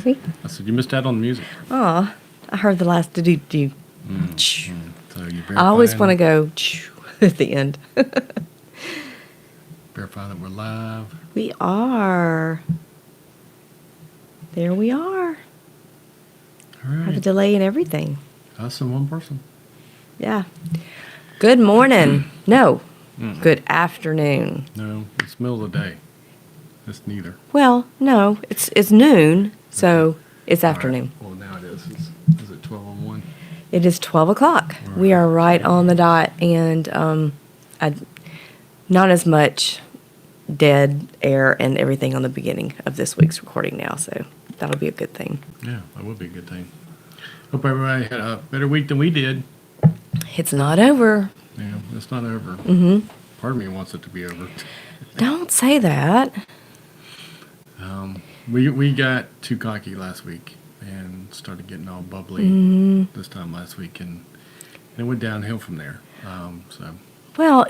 me? I said, you missed out on the music. Oh, I heard the last do-do-do. So you I always want to go at the end. verify that we're live. We are. There we are. All Have a right. delay in everything. Us and one person. Yeah. Good morning. No. Good afternoon. No, it's middle of the day. It's neither. Well, no. It's noon, so it's All right. afternoon. Well, now it is. Is it 12:01? It is 12 o'clock. All We right. are right on the dot, and not as much dead air and everything on the beginning of this week's recording now, so that'll be a good thing. Yeah, that would be a good thing. Hope everybody had a better week than we did. It's not over. Yeah, it's not over. Mm-hmm. Part of me wants it to be over. Don't say that. We got too cocky last week and started getting all bubbly this time last week, and it went downhill from there. Well,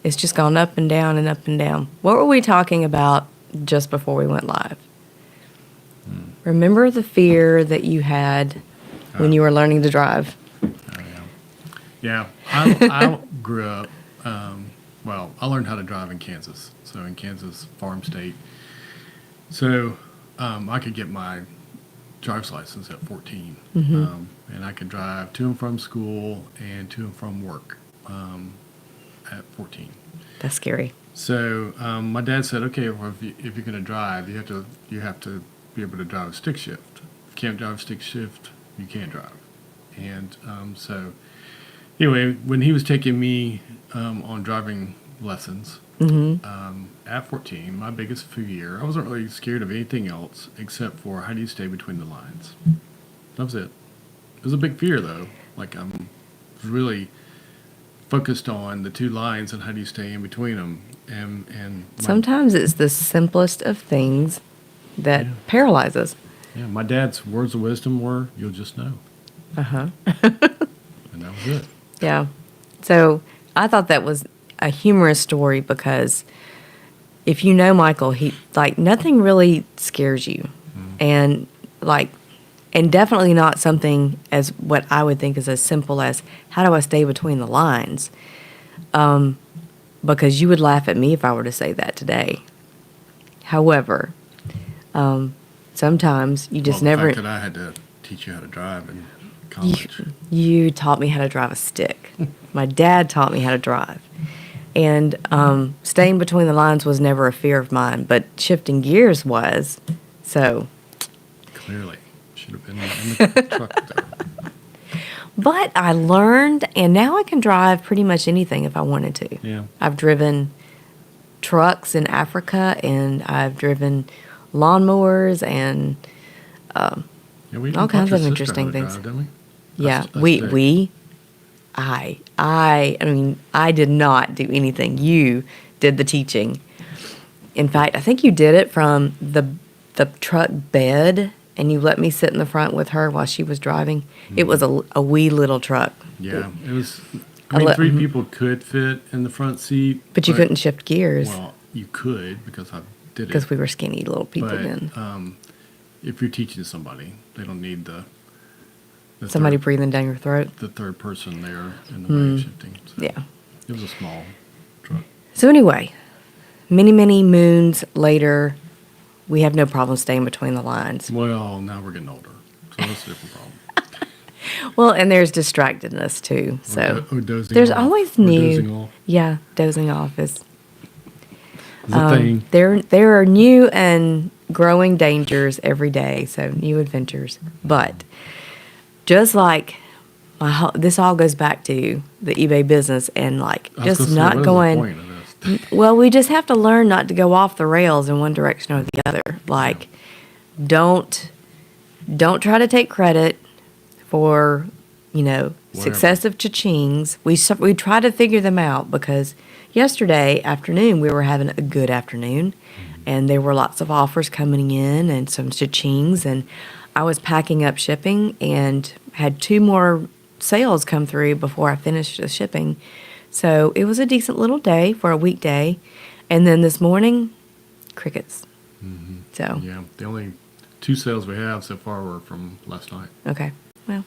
it's just gone up and down and up and down. What were we talking about just before we went live? Remember the fear that you had when you were learning to drive? Yeah, I grew up. I learned how to drive in Kansas. So in Kansas, farm state. So I could get my driver's license at 14, and I could drive to and from school and to and from work at 14. That's scary. So my dad said, "Okay, well, if you're going to drive, you have to be able to drive a stick shift. If you can't drive a stick shift, you can't drive." And so anyway, when he was taking me on driving lessons at 14, my biggest fear, I wasn't really scared of anything else except for how do you stay between the lines. That was it. It was a big fear though. Like I'm really focused on the two lines and how do you stay in between them. And Sometimes it's the simplest of things that paralyzes. Yeah, my dad's words of wisdom were, "You'll just know." Uh-huh. And that was it. Yeah. So I thought that was a humorous story because if you know Michael, he nothing really scares you. And definitely not something as what I would think is as simple as how do I stay between the lines? Because you would laugh at me if I were to say that today. However, sometimes you just never. The fact that I had to teach you how to drive in college. You taught me how to drive a stick. My dad taught me how to drive. And staying between the lines was never a fear of mine, but shifting gears was. So. Clearly. Should have been in the truck there. But I learned, and now I can drive pretty much anything if I wanted to. Yeah. I've driven trucks in Africa, and I've driven lawnmowers, and all kinds of interesting things. Drive, didn't we? Yeah, I did not do anything. You did the teaching. In fact, I think you did it from the truck bed, and you let me sit in the front with her while she was driving. It was a wee little truck. Yeah, it was. I mean, three people could fit in the front seat, but you couldn't shift gears. Well, you could because I did it. Because we were skinny little people then. If you're teaching somebody, they don't need the somebody breathing down your throat. The third person there in the way of shifting. So Yeah. It was a small truck. So anyway, many, many moons later, we have no problem staying between the lines. Well, now we're getting older, so that's a different problem. Well, and there's distractedness too. So or dozing there's off. always Or new. dozing off. Yeah, dozing off is a thing. There are new and growing dangers every day. So new adventures, but just like this all goes back to the eBay business and just not going. What is the point of this? Well, we just have to learn not to go off the rails in one direction or the other. Don't try to take credit for, successive Cha-Chings. We try to figure them out because yesterday afternoon we were having a good afternoon, and there were lots of offers coming in and some Cha-Chings, and I was packing up shipping and had 2 more sales come through before I finished the shipping. So it was a decent little day for a weekday. And then this morning, crickets. Mm-hmm. So yeah, the only 2 sales we have so far were from last night. Okay. Well,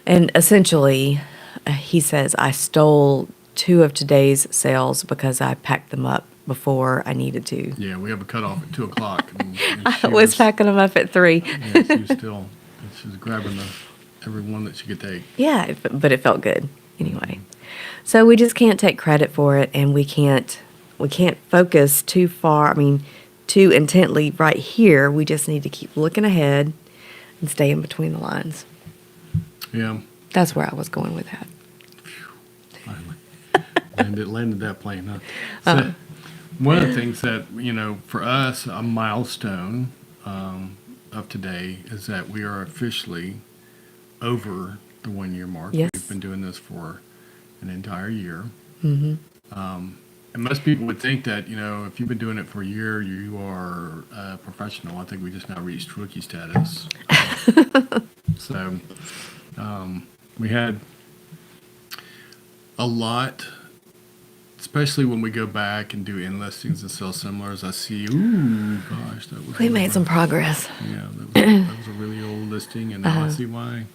and essentially, he says, I stole 2 of today's sales because I packed them up before I needed to. Yeah, we have a cutoff at 2 o'clock. And I was packing them up at 3. Yeah, she was grabbing every one that she could take. Yeah, but it felt good anyway. So we just can't take credit for it, and we can't focus too far. I mean, too intently right here. We just need to keep looking ahead and stay in between the lines. Yeah. That's where I was going with that. Finally. Landed that plane, huh? So, one of the things that, for us, a milestone of today is that we are officially over the 1-year mark. Yes. We've been doing this for an entire year. Mm-hmm. And most people would think that, if you've been doing it for a year, you are a professional. I think we just now reached rookie status. So we had a lot, especially when we go back and do in listings and sell similars. I see, ooh, gosh, that was. We made some progress. Yeah, that was a really old listing, and now I see why.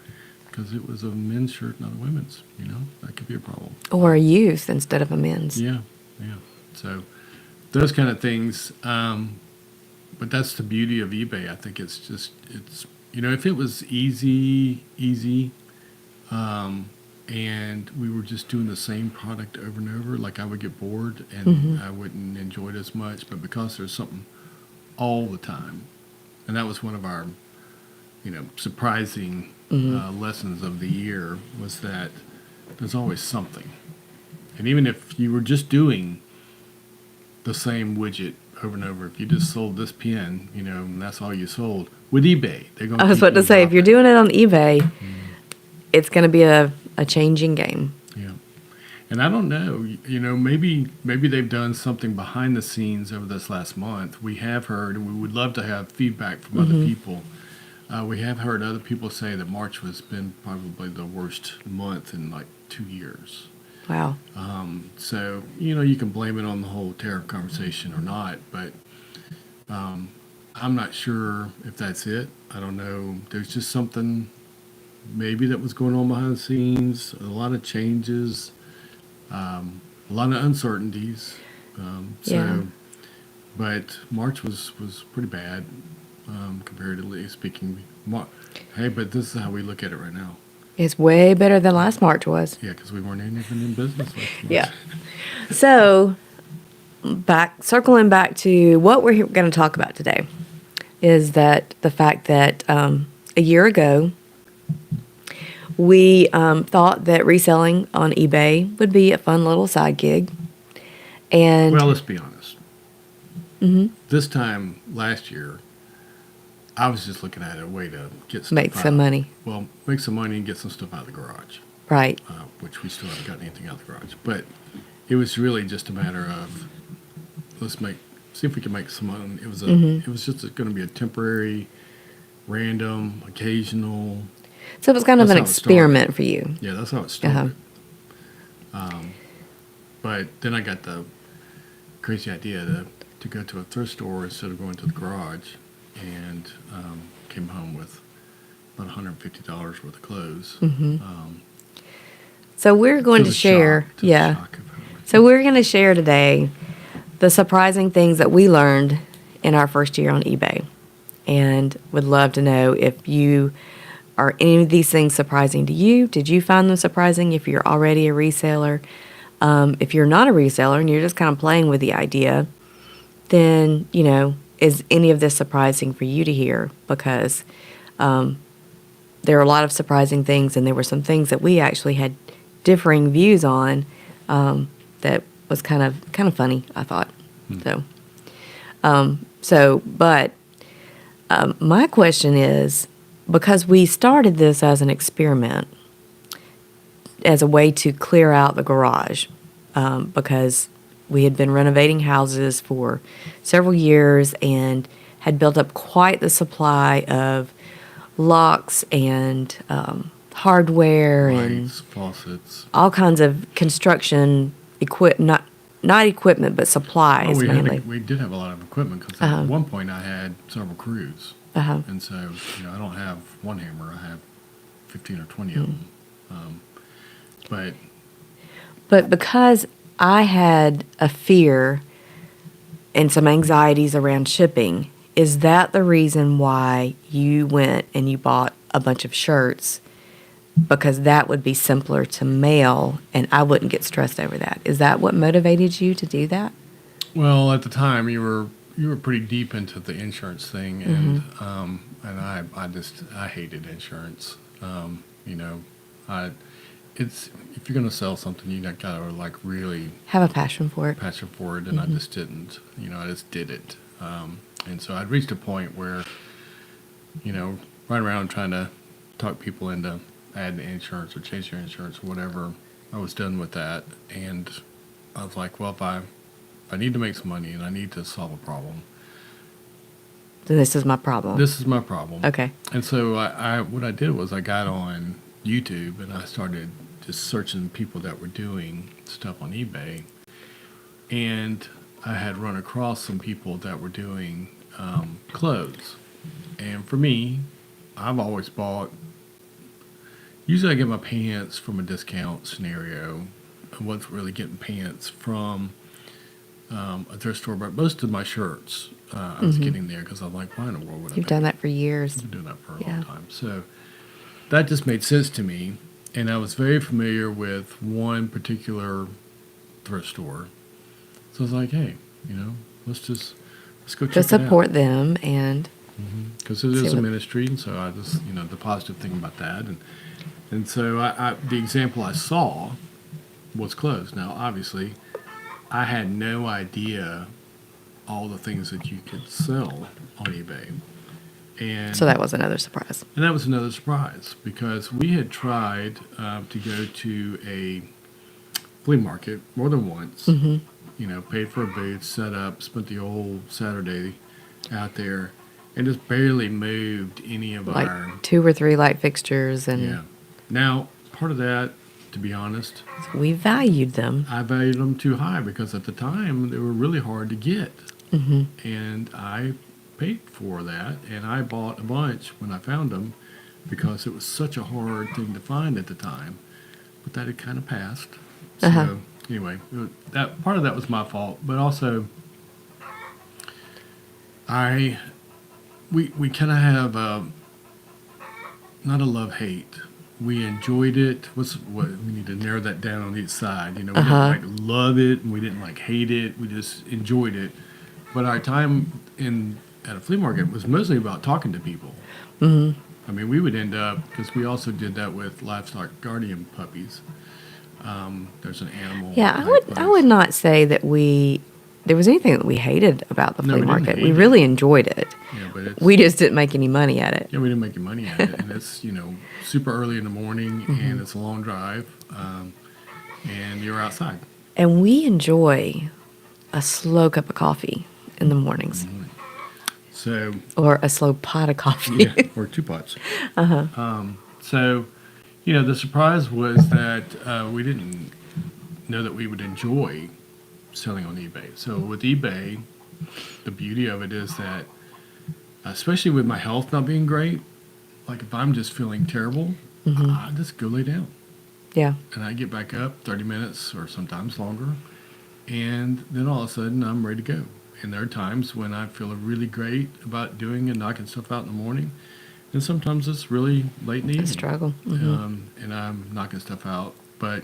Because it was a men's shirt, not a women's. That could be a problem. Or a youth instead of a men's. Yeah. So those kind of things. But that's the beauty of eBay. I think it's if it was easy, and we were just doing the same product over and over, like I would get bored and I wouldn't enjoy it as much. But because there's something all the time, and that was one of our, surprising lessons of the year, was that there's always something. And even if you were just doing the same widget over and over, if you just sold this pen, and that's all you sold, with eBay, they're going to. I was about to say, if you're doing it on eBay, it's going to be a changing game. Yeah. And I don't know, maybe they've done something behind the scenes over this last month. We have heard, and we would love to have feedback from other people. We have heard other people say that March has been probably the worst month in like 2 years. Wow. So, you can blame it on the whole tariff conversation or not, but I'm not sure if that's it. I don't know. There's just something maybe that was going on behind the scenes, a lot of changes, a lot of uncertainties. Yeah. But March was pretty bad, comparatively speaking. Hey, but this is how we look at it right now. It's way better than last March was. Yeah, because we weren't even in business last March. Yeah. So, circling back to what we're going to talk about today is that the fact that a year ago, we thought that reselling on eBay would be a fun little side gig. And well, let's be honest. This time last year, I was just looking at a way to get stuff make some money. Well, make some money and get some stuff out of the garage. Right. Which we still haven't gotten anything out of the garage. But it was really just a matter of see if we can make some money. It was it was just going to be a temporary, random, occasional. So it was kind of That's an how it experiment for you. Yeah, that's how it started. But then I got the crazy idea to go to a thrift store instead of going to the garage, and came home with about $150 worth of clothes. So we're going to share. So we're going to share today the surprising things that we learned in our first year on eBay, and would love to know if are any of these things surprising to you? Did you find them surprising? If you're already a reseller, if you're not a reseller and you're just kind of playing with the idea, then is any of this surprising for you to hear? Because there are a lot of surprising things, and there were some things that we actually had differing views on that was kind of funny, I thought. But my question is, because we started this as an experiment, as a way to clear out the garage, because we had been renovating houses for several years and had built up quite the supply of locks and hardware and faucets, all kinds of construction not equipment, but supplies mainly. We did have a lot of equipment because Uh-huh. at one point I had several crews. Uh-huh. And so, I don't have one hammer. I have 15 or 20 of them. But But because I had a fear and some anxieties around shipping, is that the reason why you went and you bought a bunch of shirts? Because that would be simpler to mail and I wouldn't get stressed over that. Is that what motivated you to do that? well, at the time you were pretty deep into the insurance thing, and I hated insurance. It's if you're going to sell something, you got to like really Have a passion for it. passion for it, and I just didn't. I just did it, and so I'd reached a point where, running around trying to talk people into adding insurance or changing your insurance or whatever. I was done with that, and I was like, well, if I need to make some money and I need to solve a problem, Then this is my problem. this is my problem. Okay. And so what I did was I got on YouTube and I started just searching people that were doing stuff on eBay, and I had run across some people that were doing clothes. And for me, I've always bought. Usually, I get my pants from a discount scenario. I wasn't really getting pants from a thrift store, but most of my shirts I was getting there because I'm like, why in the world would I? You've pay done that for years. I've been doing that for a Yeah. long time. So that just made sense to me. And I was very familiar with one particular thrift store. So I was like, hey, let's go check To it out. support them and Because it See is a what- ministry, and so I just, the positive thing about that. And so the example I saw was closed. Now, obviously, I had no idea all the things that you could sell on eBay. And so that was another surprise. And that was another surprise because we had tried to go to a flea market more than once. Paid for a booth, set up, spent the whole Saturday out there, and just barely moved any of Like our. 2 or 3 light fixtures and Yeah. Now, part of that, to be honest, we valued them. I valued them too high because at the time they were really hard to get. And I paid for that, and I bought a bunch when I found them because it was such a hard thing to find at the time. But that had kind of passed. So anyway, that part of that was my fault, but also we kind of have not a love-hate. We enjoyed it. What we need to narrow that down on each side. We didn't like love it and we didn't like hate it. We just enjoyed it. But our time at a flea market was mostly about talking to people. I mean, we would end up, because we also did that with livestock guardian puppies. There's an animal. Yeah, I would not say that there was anything that we hated about the No, flea we didn't market. hate We it. really enjoyed it. Yeah, but it's, We just didn't make any money at it. yeah, we didn't make any money at it, and it's super early in the morning, and it's a long drive, and you're outside. And we enjoy a slow cup of coffee in the mornings So or a slow pot of coffee. yeah, or 2 pots. So the surprise was that we didn't know that we would enjoy selling on eBay. So with eBay, the beauty of it is that, especially with my health not being great, like if I'm just feeling terrible, I just go lay down. Yeah. And I get back up 30 minutes or sometimes longer, and then all of a sudden I'm ready to go. And there are times when I feel really great about doing and knocking stuff out in the morning, and sometimes it's really late in the evening. Struggle. And I'm knocking stuff out. But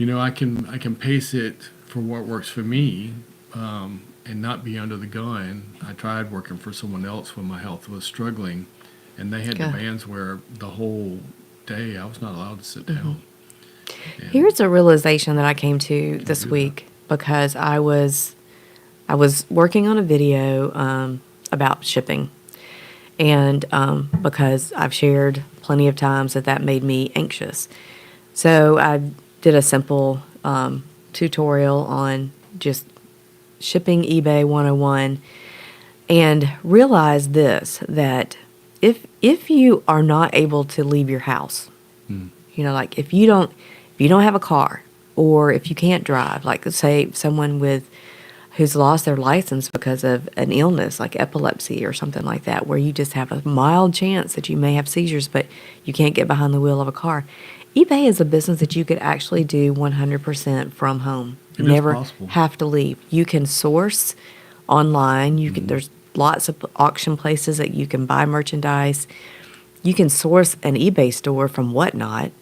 I can pace it for what works for me, and not be under the gun. I tried working for someone else when my health was struggling, and they had Yeah. demands where the whole day I was not allowed to sit down. And Here's a realization that I came to this do week because I was working on a video about shipping, and because I've shared plenty of times that made me anxious, so I did a simple tutorial on just shipping eBay 101, and realized that if you are not able to leave your house, like if you don't have a car or if you can't drive, like say someone who's lost their license because of an illness like epilepsy or something like that, where you just have a mild chance that you may have seizures, but you can't get behind the wheel of a car. eBay is a business that you could actually do 100% from home. It is Never possible. have to leave. You can source online. You can. There's lots of auction places that you can buy merchandise. You can source an eBay store from Whatnot,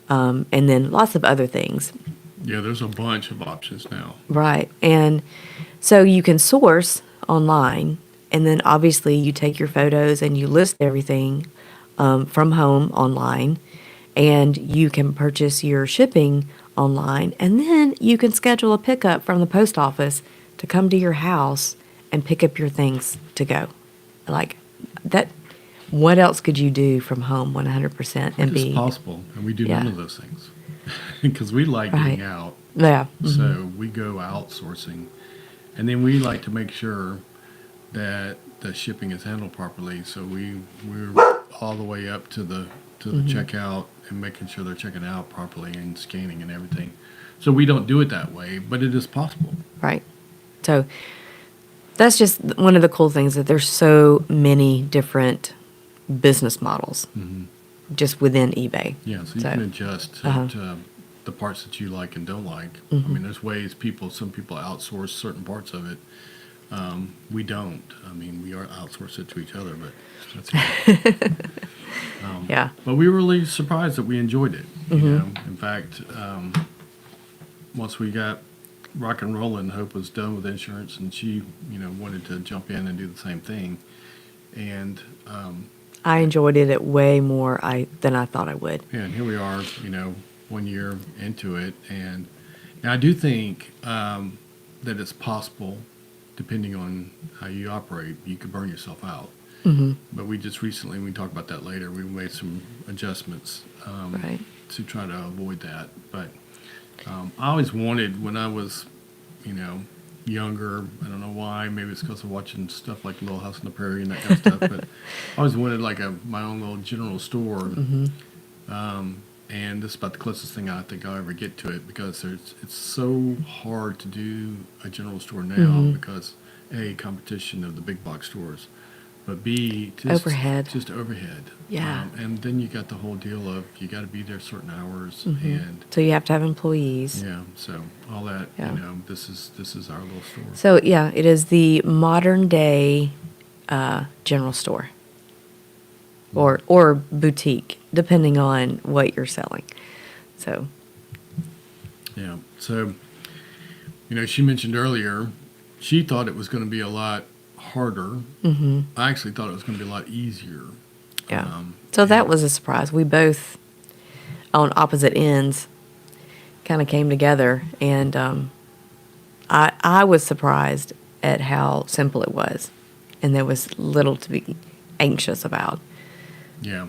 and then lots of other things. Yeah, there's a bunch of options now. Right. And so you can source online, and then obviously you take your photos and you list everything from home online, and you can purchase your shipping online, and then you can schedule a pickup from the post office to come to your house and pick up your things to go. Like that. What else could you do from home 100% and It is be possible, and we do Yeah. none of those things because we like Right. getting out. Yeah. So we go outsourcing, and then we like to make sure that the shipping is handled properly. So we're all the way up to the checkout and making sure they're checking out properly and scanning and everything. So we don't do it that way, but it is possible. Right. So that's just one of the cool things, that there's so many different business models just within eBay. Yeah, so you can adjust to the parts that you like and don't like. I mean, there's ways some people outsource certain parts of it. We don't. I mean, we are outsource it to each other, but that's it. Yeah. But we were really surprised that we enjoyed it. You know, in fact, once we got rock and rolling, Hope was done with insurance, and she, wanted to jump in and do the same thing. And I enjoyed it way more than I thought I would. yeah, and here we are, 1 year into it, and I do think that it's possible, depending on how you operate, you could burn yourself out. But we just recently, we talk about that later, we made some adjustments Right. to try to avoid that. But I always wanted, when I was, younger, I don't know why, maybe it's because of watching stuff like Little House on the Prairie and that kind of stuff, but I always wanted like my own little general store. And this is about the closest thing I think I'll ever get to it, because it's so hard to do a general store now because A, competition of the big box stores, but B, just overhead. Yeah. And then you got the whole deal of you got to be there certain hours, and So you have to have employees. yeah, so all that, Yeah. this is our little store. So yeah, it is the modern day general store or boutique, depending on what you're selling. So Yeah. So, she mentioned earlier, she thought it was going to be a lot harder. I actually thought it was going to be a lot easier. yeah. So that and- was a surprise. We both, on opposite ends, kind of came together, and I was surprised at how simple it was, and there was little to be anxious about. Yeah.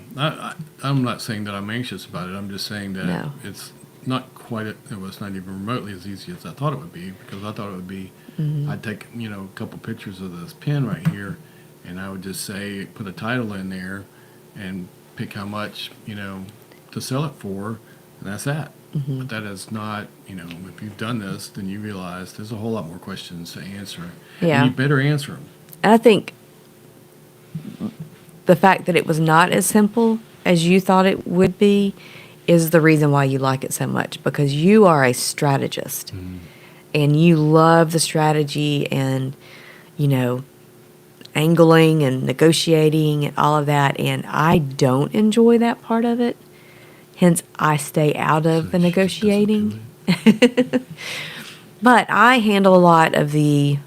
I'm not saying that I'm anxious about it. I'm just saying that No. it's not quite, it was not even remotely as easy as I thought it would be, because I thought it would be, I'd take, a couple pictures of this pen right here, and I would just say, put a title in there and pick how much, to sell it for, and that's that. But that is not, if you've done this, then you realize there's a whole lot more questions to answer. Yeah. And you better answer them. And I think the fact that it was not as simple as you thought it would be is the reason why you like it so much, because you are a strategist and you love the strategy and, angling and negotiating and all of that. And I don't enjoy that part of it. Hence, I stay out of the So she just doesn't do negotiating. it. But I handle a lot of the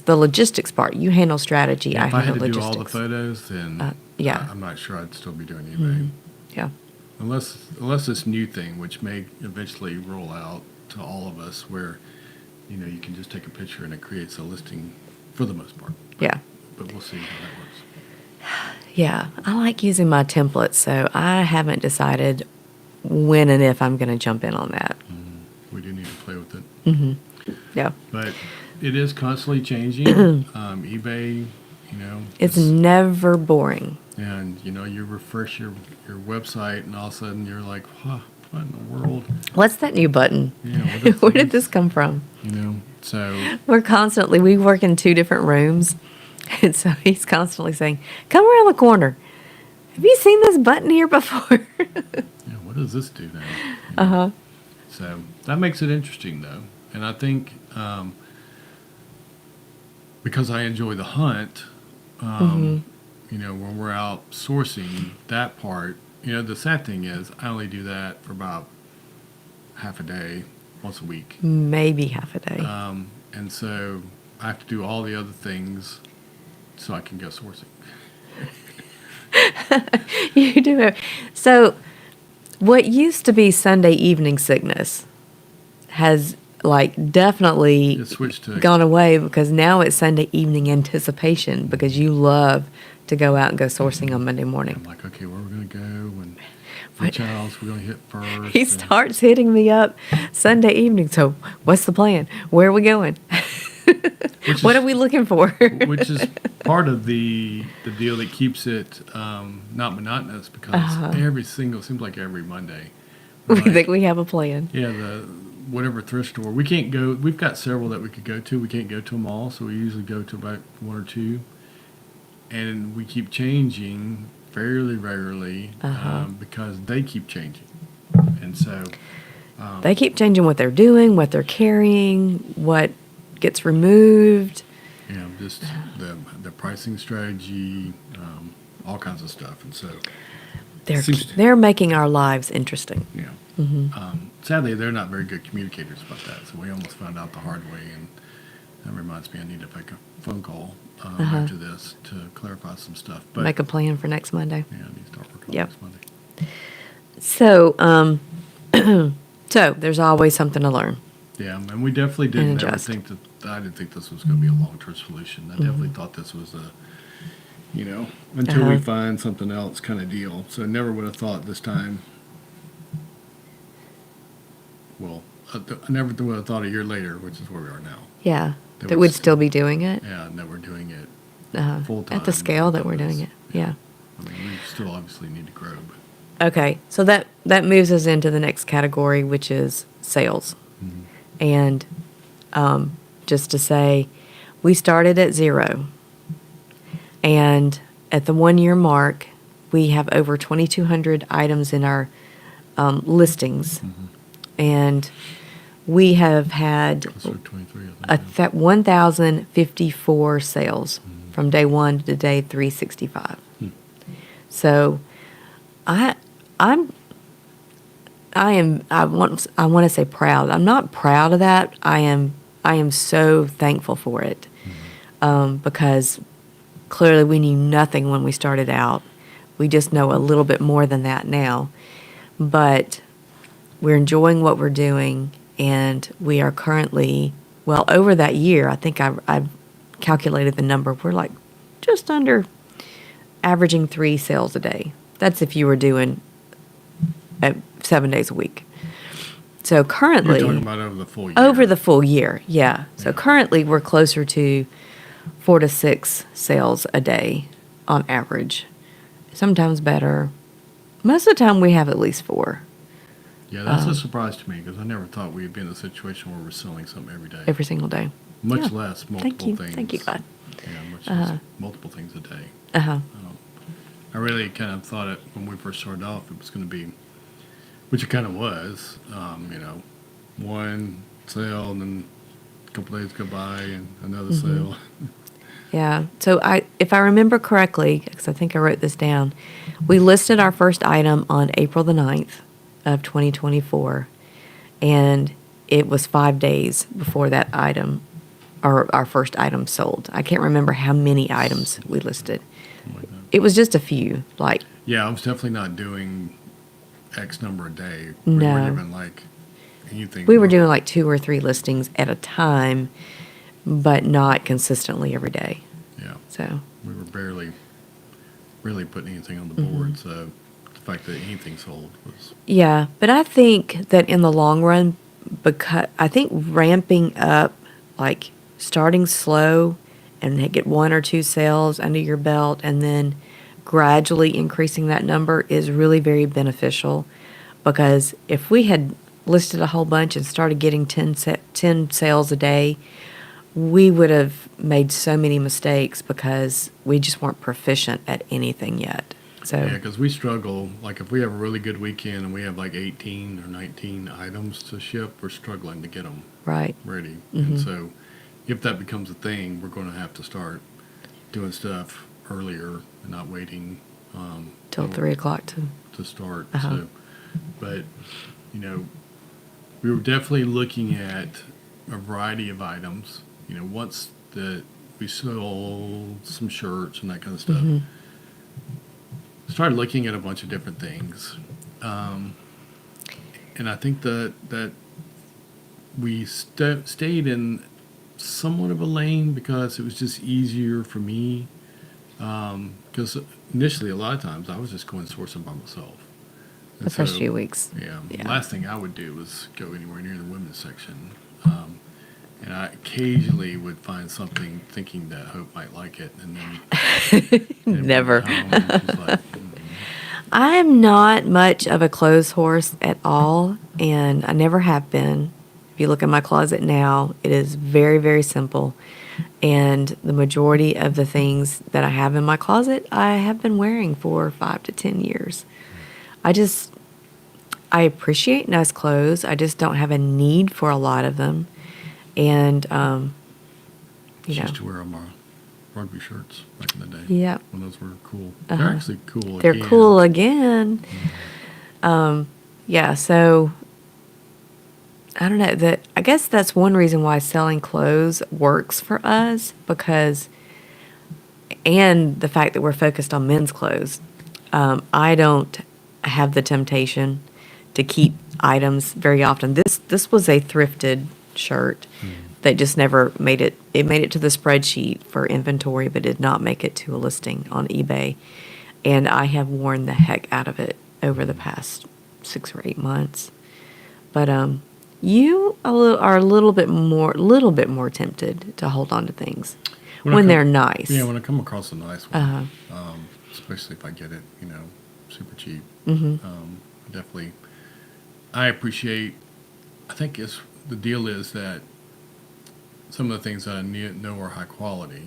logistics part. You handle strategy. Yeah, I if I handle had to logistics. do all the photos, then yeah. I'm not sure I'd still be doing eBay. Yeah. Unless this new thing, which may eventually roll out to all of us, where you can just take a picture and it creates a listing for the most part. Yeah. But we'll see how that works. Yeah. I like using my templates, so I haven't decided when and if I'm going to jump in on that. We do need to play with it. Yeah. But it is constantly changing. eBay, It's never boring. and you refresh your website, and all of a sudden you're like, huh, what in the world? What's that new button? You know, what is Where did this come from? You know, so We work in two different rooms. And so he's constantly saying, come around the corner. Have you seen this button here before? yeah, what does this do now? You know? Uh-huh. So that makes it interesting, though. And I think because I enjoy the hunt, you know, when we're out sourcing that part, you know, the sad thing is I only do that for about half a day, once a week. Maybe half a day. And so I have to do all the other things so I can go sourcing. You do it. So what used to be Sunday evening sickness has like definitely It switched to gone away because now it's Sunday evening anticipation because you love to go out and go sourcing on Monday I'm morning. like, okay, where are we going to go? And What? which house we're going to hit first? He and- starts hitting me up Sunday evening. So what's the plan? Where are we going? Which What is- are we looking for? which is part of the deal that keeps it not monotonous because seems like every Monday. We like, think we have a plan. yeah, whatever thrift store. We can't go. We've got several that we could go to. We can't go to them all, so we usually go to about one or two. And we keep changing fairly regularly because they keep changing. And so They keep changing what they're doing, what they're carrying, what gets removed. you know, just the pricing strategy, all kinds of stuff. And so They're making our lives interesting. yeah. Sadly, they're not very good communicators about that. So we almost found out the hard way. And that reminds me, I need to make a phone call after this to clarify some stuff. But Make a plan for next Monday. yeah, I need to start working Yep. on next Monday. So, so there's always something to learn. Yeah, and we definitely didn't ever adjust. think that. I didn't think this was going to be a long-term solution. I definitely thought this was a, you know, until we find something else kind of deal. So I never would have thought this time. Well, I never would have thought a year later, which is where we are now. Yeah. That That was- would still be doing it Yeah, and that we're doing it at full-time. the scale that we're doing it. Yeah. I mean, we still obviously need to grow, but Okay. So that moves us into the next category, which is sales. And just to say, we started at 0. And at the 1-year mark, we have over 2,200 items in our listings. And we have had closer to 23, I think. 1,054 sales from day 1 to day 365. So I want to say proud. I'm not proud of that. I am so thankful for it because clearly we knew nothing when we started out. We just know a little bit more than that now. But we're enjoying what we're doing, and we are currently, well, over that year, I think I've calculated the number. We're like just under averaging 3 sales a day. That's if you were doing 7 days a week. So currently, You're talking about over the full year. over the full year, yeah. So currently, we're closer to 4 to 6 sales a day on average. Sometimes better. Most of the time, we have at least 4 Yeah, that's a surprise to me because I never thought we'd be in a situation where we're selling something every day. every single day. Much Yeah. less multiple Thank you. things. Thank you, God. Yeah, much less multiple things a day. Uh-huh. I really kind of thought it when we first started off, it was going to be, which it kind of was, you know, one sale and then a couple days go by and another sale. Yeah. So if I remember correctly, because I think I wrote this down, we listed our first item on April the 9th of 2024, and it was 5 days before that item, or our first item sold. I can't remember how many items we listed. Something like that. It was just a few, like, Yeah, I was definitely not doing X number a day. No. We weren't even like anything. we were doing like 2 or 3 listings at a time, but not consistently every day. Yeah, So, we were barely really putting anything on the board. So the fact that anything sold was, yeah, but I think that in the long run, because I think ramping up, like starting slow and get 1 or 2 sales under your belt and then gradually increasing that number is really very beneficial. because if we had listed a whole bunch and started getting 10 sales a day, we would have made so many mistakes because we just weren't proficient at anything yet. So Yeah, because we struggle. Like if we have a really good weekend and we have like 18 or 19 items to ship, we're struggling to get them right. ready. Mm-hmm. And so if that becomes a thing, we're going to have to start doing stuff earlier and not waiting Till 3 o'clock to start. Uh-huh. So, but, we were definitely looking at a variety of items. Once we sold some shirts and that kind of stuff, Mm-hmm. started looking at a bunch of different things. And I think that we stayed in somewhat of a lane because it was just easier for me. Because initially, a lot of times, I was just going sourcing by myself. And The first so, few weeks. Yeah. Yeah. The last thing I would do was go anywhere near the women's section. And I occasionally would find something thinking that Hope might like it. And then Never. bring it home and she's like, I am not much of a clothes horse at all, and I never have been. If you look at my closet now, it is very, very simple. And the majority of the things that I have in my closet, I have been wearing for 5 to 10 years. I appreciate nice clothes. I just don't have a need for a lot of them. And, She used to wear my rugby shirts back in the day. yeah. When those were cool. Uh-huh. They're actually cool They're again. cool again. Yeah, so I don't know. I guess that's one reason why selling clothes works for us and the fact that we're focused on men's clothes. I don't have the temptation to keep items very often. This was a thrifted shirt that just never made it. It made it to the spreadsheet for inventory, but did not make it to a listing on eBay. And I have worn the heck out of it over the past 6 or 8 months. But you are a little bit more tempted to hold on to things when they're nice. Yeah, when I come across a nice one, Uh-huh. especially if I get it, super cheap. Mm-hmm. Definitely, I appreciate. I think the deal is that some of the things that I know are high quality,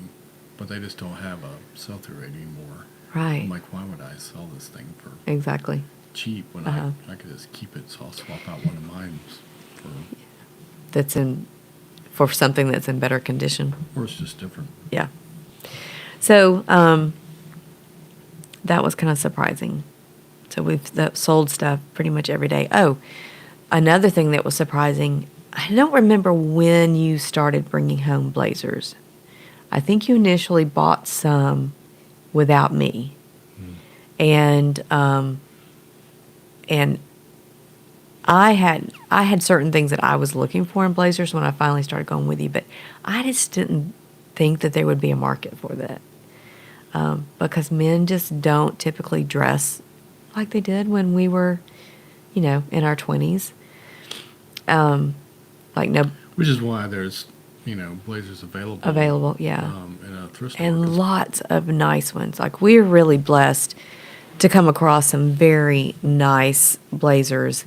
but they just don't have a sell-through rate anymore. Right. I'm like, why would I sell this thing for Exactly. cheap when Uh-huh. I could just keep it? So I'll swap out one of mine For something that's in better condition. or it's just different. Yeah. So that was kind of surprising. So we've sold stuff pretty much every day. Oh, another thing that was surprising, I don't remember when you started bringing home blazers. I think you initially bought some without me. And I had certain things that I was looking for in blazers when I finally started going with you, but I just didn't think that there would be a market for that. Because men just don't typically dress like they did when we were, in our 20s. Which is why there's, blazers available. Yeah. In a thrift store. And lots of nice ones. Like, we're really blessed to come across some very nice blazers.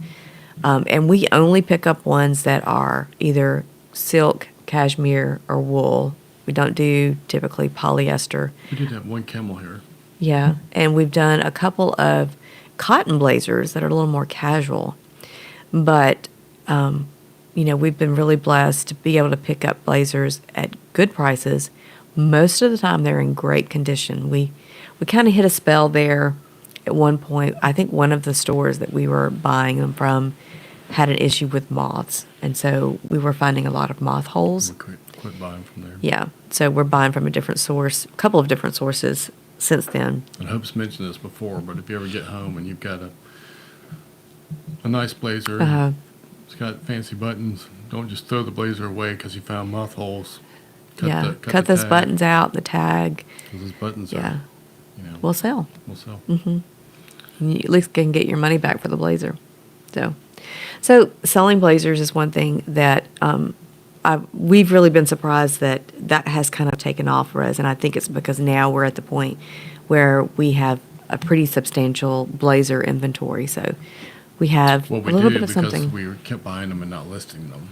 And we only pick up ones that are either silk, cashmere, or wool. We don't do typically polyester. We did have one camel hair. Yeah. And we've done a couple of cotton blazers that are a little more casual. But, we've been really blessed to be able to pick up blazers at good prices. Most of the time, they're in great condition. We kind of hit a spell there at one point. I think one of the stores that we were buying them from had an issue with moths. And so we were finding a lot of moth holes. We quit buying from there. Yeah. So we're buying from a couple of different sources since then. And Hope's mentioned this before, but if you ever get home and you've got a nice blazer, Uh-huh. it's got fancy buttons, don't just throw the blazer away because you found moth holes. Cut those buttons out, the tag. Because those buttons Yeah. are, We'll sell. we'll sell. Mm-hmm. You at least can get your money back for the blazer. So selling blazers is one thing that we've really been surprised that has kind of taken off for us. And I think it's because now we're at the point where we have a pretty substantial blazer inventory. So We have Well, a we little do bit of because something. we kept buying them and not listing them,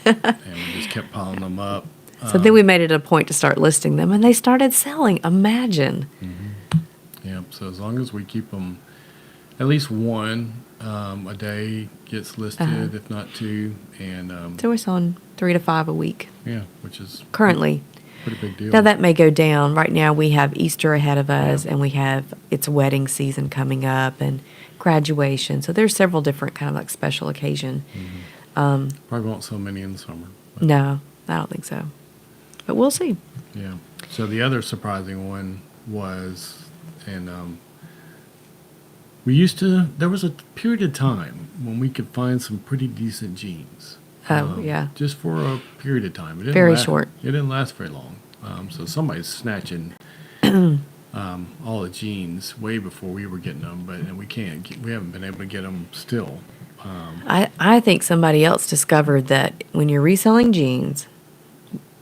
and we just kept piling them up. So then we made it a point to start listing them, and they started selling. Imagine. Yeah. So as long as we keep them, at least one a day gets listed, if not two, and So we're selling 3 to 5 a week yeah, which is currently. pretty big deal. Now that may go down. Right now we have Easter ahead of us, Yeah. and we have it's wedding season coming up and graduation. So there's several different kind of like special occasion. Probably won't so many in the summer. But No, I don't think so. But we'll see. yeah. So the other surprising one was, and there was a period of time when we could find some pretty decent jeans. Oh, yeah. Just for a period of time. It didn't Very last, short. It didn't last very long. So somebody's snatching all the jeans way before we were getting them, and we haven't been able to get them still. I think somebody else discovered that when you're reselling jeans,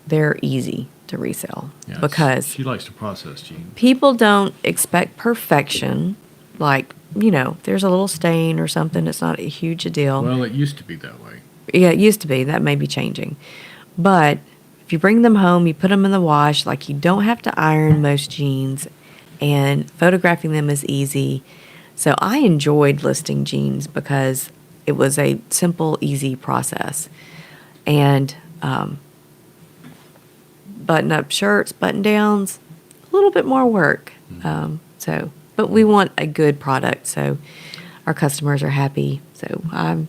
they're easy to resell Yeah, because she likes to process jeans. people don't expect perfection. Like, there's a little stain or something. It's not a huge a deal. Well, it used to be that way. Yeah, it used to be. That may be changing. But if you bring them home, you put them in the wash, like you don't have to iron most jeans, and photographing them is easy. So I enjoyed listing jeans because it was a simple, easy process. And button-up shirts, button-downs, a little bit more work. But we want a good product, so our customers are happy. So I'm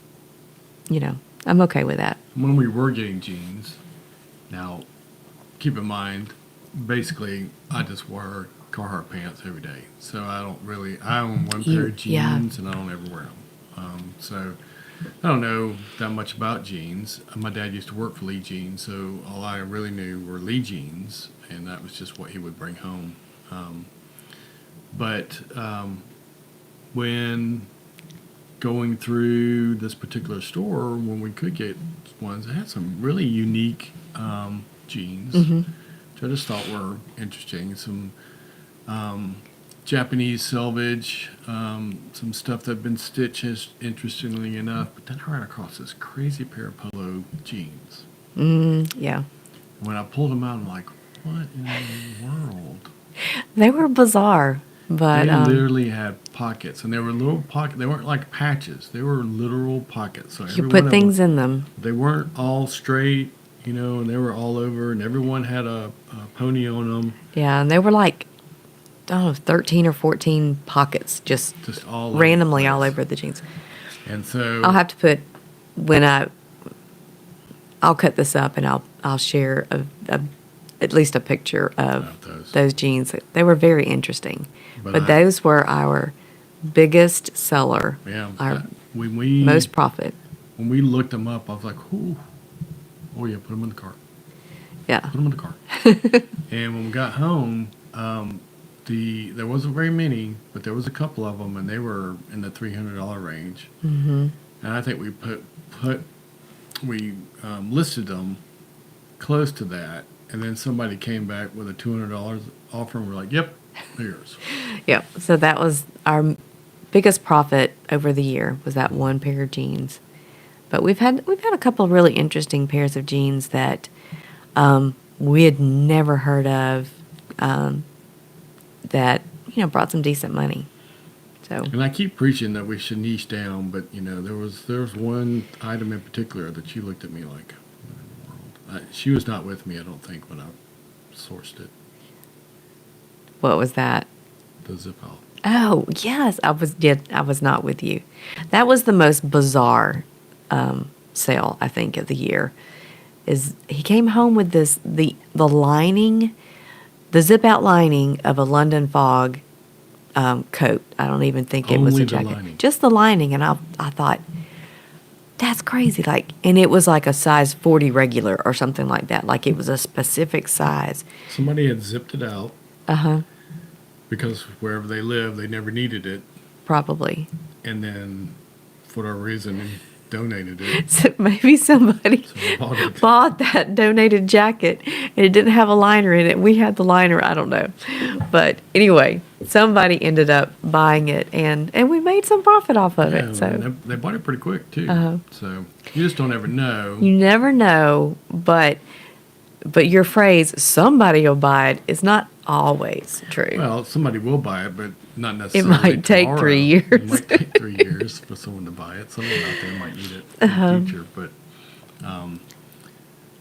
okay with that. When we were getting jeans, now keep in mind, basically I just wear Carhartt pants every day. So I own one pair of Yeah. jeans and I don't ever wear them. So I don't know that much about jeans. My dad used to work for Lee Jeans, so all I really knew were Lee jeans, and that was just what he would bring home. But when going through this particular store, when we could get ones that had some really unique jeans, which I just thought were interesting. Some Japanese selvage, some stuff that had been stitched, interestingly enough. But then I ran across this crazy pair of polo jeans. Yeah. When I pulled them out, I'm like, what in the world? They were bizarre, but They literally had pockets, and they were little pockets. They weren't like patches. They were literal pockets. So you every put one of things them, in them. they weren't all straight, and they were all over, and everyone had a pony on them. Yeah, and they were like, I don't know, 13 or 14 pockets just All over the randomly all place. over the jeans. And so I'll have to put I'll cut this up and I'll share at least a picture of Of those. those jeans. They were very interesting, But but those were our biggest seller, yeah, our when we most profit. when we looked them up, I was like, oh yeah, put them in the cart. Yeah, Put them in the cart. And when we got home, there wasn't very many, but there was a couple of them, and they were in the $300 range. mm-hmm. And I think we listed them close to that, and then somebody came back with a $200 offer, and we're like, "Yep, they're yours." Yeah. So that was our biggest profit over the year, was that one pair of jeans. But we've had a couple of really interesting pairs of jeans that we had never heard of, that brought some decent money. So And I keep preaching that we should niche down, but there was one item in particular that you looked at me like, "What in the world?" She was not with me, I don't think, when I sourced it. what was that? The zip out. Oh, yes, I was not with you. That was the most bizarre sale, I think, of the year. Is he came home with the lining, the zip out lining of a London Fog coat. I don't even think it was Only a the jacket. lining. Just the lining, and I thought, that's crazy. And it was like a size 40 regular or something like that. Like it was a specific size. Somebody had zipped it out Uh-huh. because wherever they live, they never needed it. Probably. And then, for whatever reason, donated it. So maybe somebody So I bought it. bought that donated jacket and it didn't have a liner in it. We had the liner, I don't know. But anyway, somebody ended up buying it and we made some profit off of Yeah, it. So and they bought it pretty quick too. Uh-huh. So you just don't ever know. you never know, but your phrase, somebody will buy it, is not always true. Well, somebody will buy it, but not It necessarily might take tomorrow. 3 years. It might take 3 years for someone to buy it. Someone out there might need it in the future. But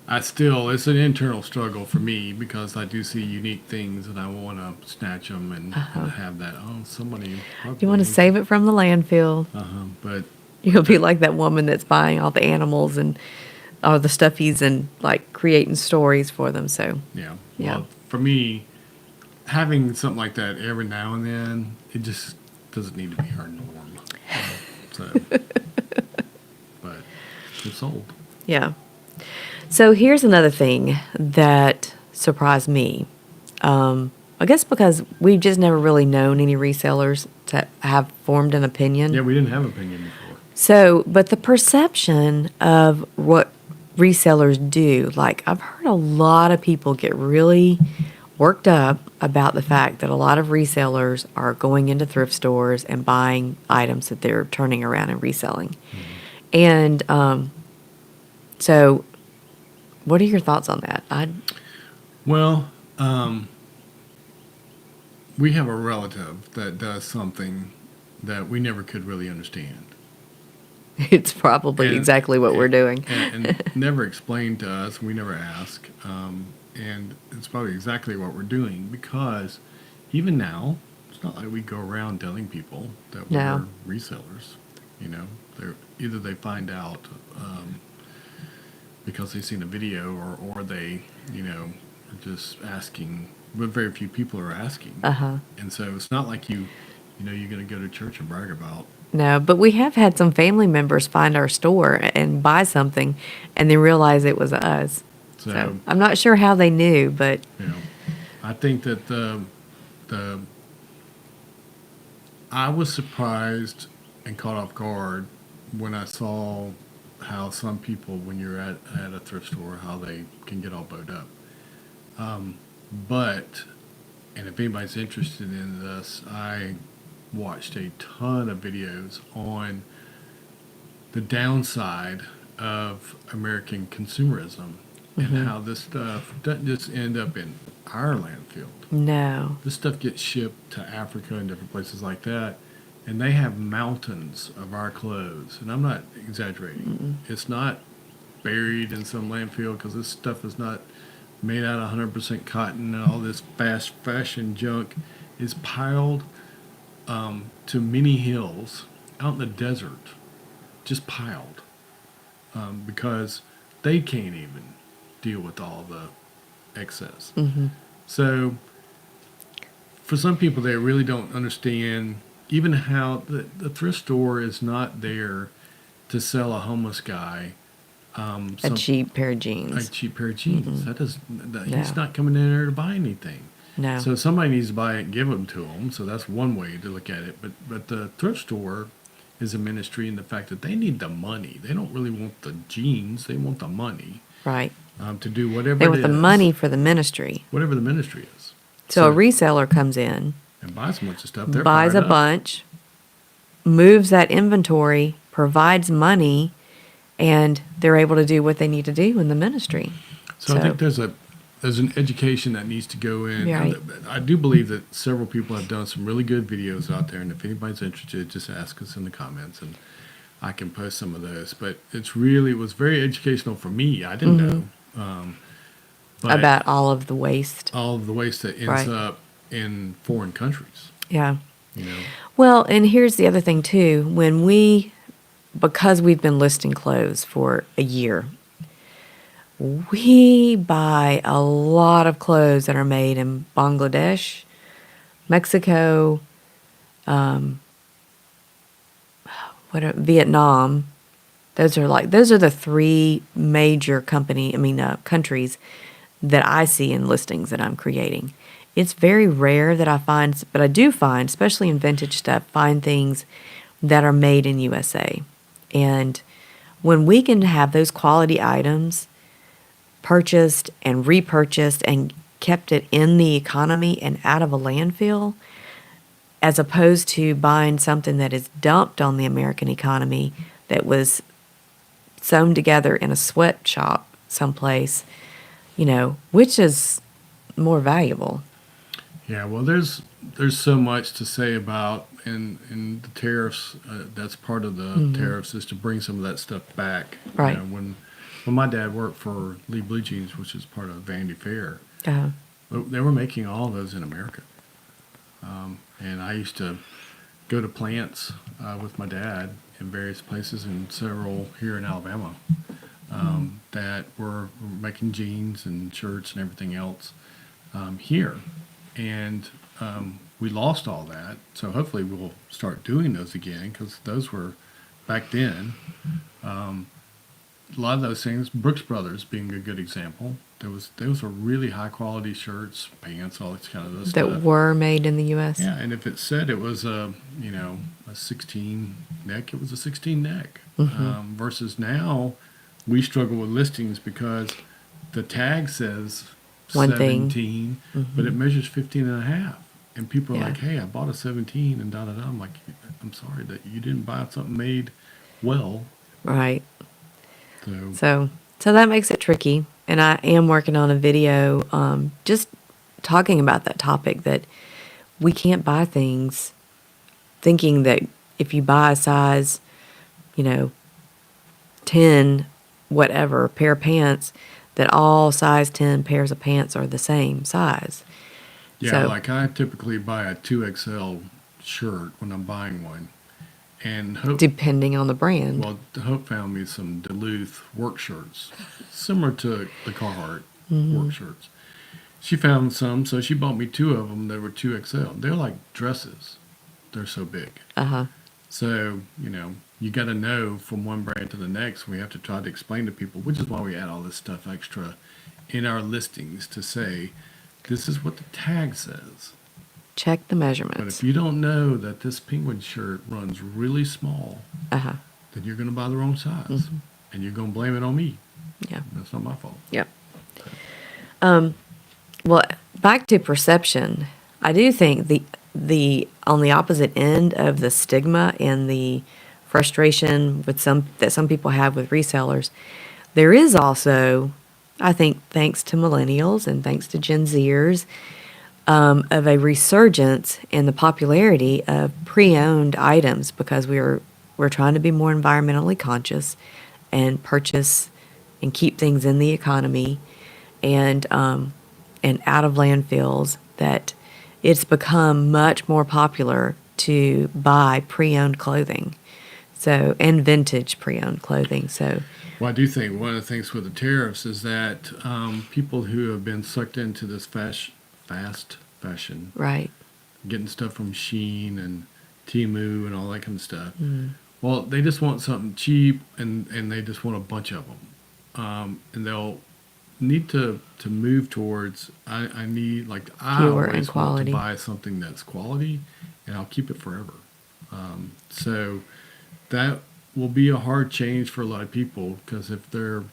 it's an internal struggle for me because I do see unique things and I want to snatch them and have that. Oh, somebody. You want to save it from the landfill. But You'll be like that woman that's buying all the animals and all the stuffies and like creating stories for them. So yeah. Yeah. Well, for me, having something like that every now and then, it just doesn't need to be our norm. So, but it's sold. yeah. So here's another thing that surprised me. I guess because we've just never really known any resellers to have formed an opinion. Yeah, we didn't have an opinion before. So, but the perception of what resellers do, like I've heard a lot of people get really worked up about the fact that a lot of resellers are going into thrift stores and buying items that they're turning around and reselling. And so what are your thoughts on that? Well, we have a relative that does something that we never could really understand. It's probably And- exactly what we're doing. and never explained to us. We never ask. And it's probably exactly what we're doing because even now, it's not like we go around telling people that No. we're resellers. You know, either they find out because they've seen a video or they, are just asking, but very few people are asking. Uh-huh. And so it's not like you're going to go to church and brag about. No, but we have had some family members find our store and buy something and then realize it was us. So I'm not sure how they knew, but I think that I was surprised and caught off guard when I saw how some people, when you're at a thrift store, how they can get all bowed up. And if anybody's interested in this, I watched a ton of videos on the downside of American consumerism and how this stuff doesn't just end up in our landfill. no. This stuff gets shipped to Africa and different places like that, and they have mountains of our clothes. And I'm not exaggerating. It's not buried in some landfill because this stuff is not made out of 100% cotton and all this fast fashion junk is piled to many hills out in the desert, just piled because they can't even deal with all the excess. So for some people, they really don't understand even how the thrift store is not there to sell a homeless guy A cheap pair of jeans. a cheap pair of jeans. He's No. not coming in there to buy anything. No. So somebody needs to buy it and give them to them. So that's one way to look at it. But the thrift store is a ministry in the fact that they need the money. They don't really want the jeans. They want the money Right. to do whatever They it want the is. money for the ministry. Whatever the ministry is. So a reseller comes in, And buys a bunch of stuff. They're buys a fired up. bunch, moves that inventory, provides money, and they're able to do what they need to do in the ministry. So I think there's an education that needs to go in. Right. And I do believe that several people have done some really good videos out there, and if anybody's interested, just ask us in the comments, and I can post some of those. But it was very educational for me. I didn't know but About all of the waste. all of the waste that ends Right. up in foreign countries. Yeah. You know, Well, and here's the other thing too. Because we've been listing clothes for a year, we buy a lot of clothes that are made in Bangladesh, Mexico, Vietnam. Those are the three major countries that I see in listings that I'm creating. It's very rare that I find, but I do find, especially in vintage stuff, find things that are made in USA. And when we can have those quality items purchased and repurchased and kept it in the economy and out of a landfill, as opposed to buying something that is dumped on the American economy that was sewn together in a sweatshop someplace, which is more valuable. Yeah, well, there's so much to say about in the tariffs. That's part of the tariffs is to bring some of that stuff back. Right. When my dad worked for Lee Blue Jeans, which is part of Vanity Fair, Uh, they were making all of those in America. And I used to go to plants with my dad in various places, and several here in Alabama that were making jeans and shirts and everything else here. And we lost all that, so hopefully we'll start doing those again, because those were back then. A lot of those things, Brooks Brothers being a good example. Those were really high quality shirts, pants, all this kind of that stuff. were made in the U.S. Yeah, and if it said it was a 16 neck, it was a 16 neck. Versus now, we struggle with listings because the tag says One thing. 17, but it measures 15 and a half. And people are Yeah. like, hey, I bought a 17 and da da da. I'm like, I'm sorry that you didn't buy something made well. Right. So So that makes it tricky. And I am working on a video just talking about that topic, that we can't buy things thinking that if you buy a size, 10, whatever, pair of pants, that all size 10 pairs of pants are the same size. yeah, So- like I typically buy a 2XL shirt when I'm buying one. And Hope, Depending on the brand. well, Hope found me some Duluth work shirts, similar to the Carhartt work shirts. She found some, so she bought me two of them that were 2XL. They're like dresses. They're so big. Uh-huh. So, you got to know from one brand to the next. We have to try to explain to people, which is why we add all this stuff extra in our listings to say, this is what the tag says. Check the But measurements. if you don't know that this penguin shirt runs really small, Uh-huh. then you're going to buy the wrong size. And you're going to blame it on me. Yeah. That's not my fault. Yep. Well, back to perception, I do think the on the opposite end of the stigma and the frustration with some people have with resellers, there is also, I think, thanks to millennials and thanks to Gen Zers, of a resurgence in the popularity of pre-owned items, because we're trying to be more environmentally conscious and purchase and keep things in the economy and out of landfills, that it's become much more popular to buy pre-owned clothing. So, and vintage pre-owned clothing. So, Well, I do think one of the things with the tariffs is that people who have been sucked into this fast fashion, right. getting stuff from Shein and Temu and all that kind of stuff, well, they just want something cheap, and they just want a bunch of them. And they'll need to move towards, I need, like, I Pure and always want quality. to buy something that's quality, and I'll keep it forever. So that will be a hard change for a lot of people, because if they're